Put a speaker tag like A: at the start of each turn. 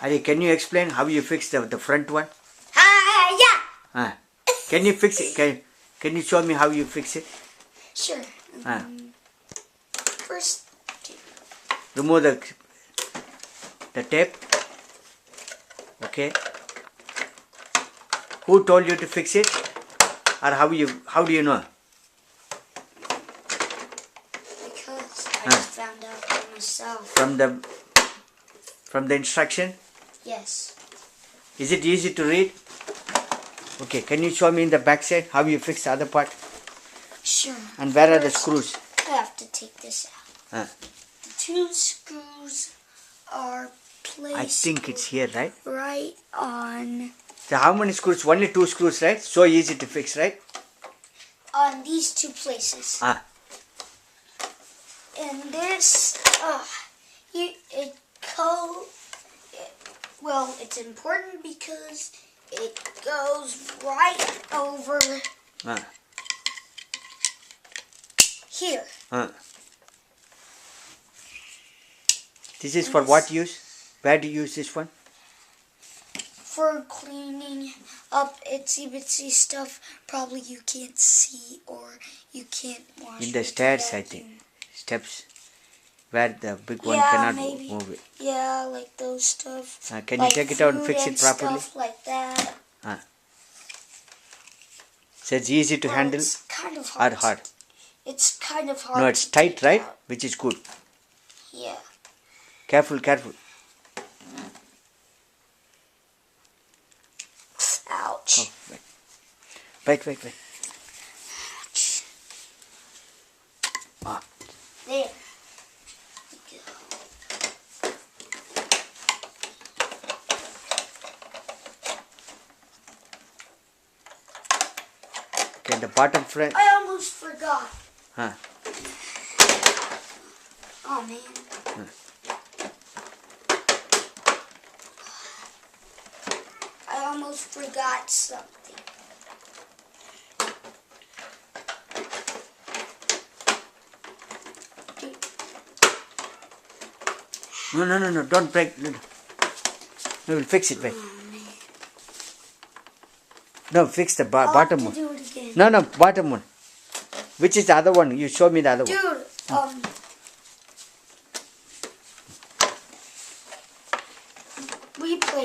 A: Ari, can you explain how you fix the front one?
B: Yeah.
A: Can you fix it? Can you show me how you fix it?
B: Sure. First,
A: remove the tape. Okay. Who told you to fix it? Or how do you know?
B: Because I just found out by myself.
A: From the instruction?
B: Yes.
A: Is it easy to read? Okay, can you show me in the back side how you fix the other part?
B: Sure.
A: And where are the screws?
B: I have to take this out. The 2 screws are placed.
A: I think it's here, right?
B: Right on.
A: So how many screws? Only 2 screws, right? So easy to fix, right?
B: On these 2 places. And this, it's important because it goes right over here.
A: This is for what use? Where do you use this one?
B: For cleaning up itsy bitsy stuff probably you can't see or you can't wash.
A: In the stairs, I think. Steps. Where the big one
B: Yeah,
A: cannot
B: maybe.
A: move it.
B: Yeah, like those stuff.
A: Can
B: like
A: you take it out and fix it properly?
B: Stuff like that.
A: So it's easy to handle
B: It's kind of hard.
A: or hard?
B: It's kind of hard.
A: No, it's
B: to
A: tight,
B: take
A: right?
B: out.
A: Which is good.
B: Yeah.
A: Careful, careful.
B: Ouch.
A: Oh, wait.
B: Ouch. There. We go.
A: Okay, the bottom front.
B: I almost forgot. Oh man. I almost forgot something.
A: No, don't break. No. We will fix it, wait.
B: Oh, man.
A: No, fix the
B: I'll
A: bottom
B: have to
A: one.
B: do it again.
A: No, bottom one. Which is the other one? You show me the other one.
B: Dude,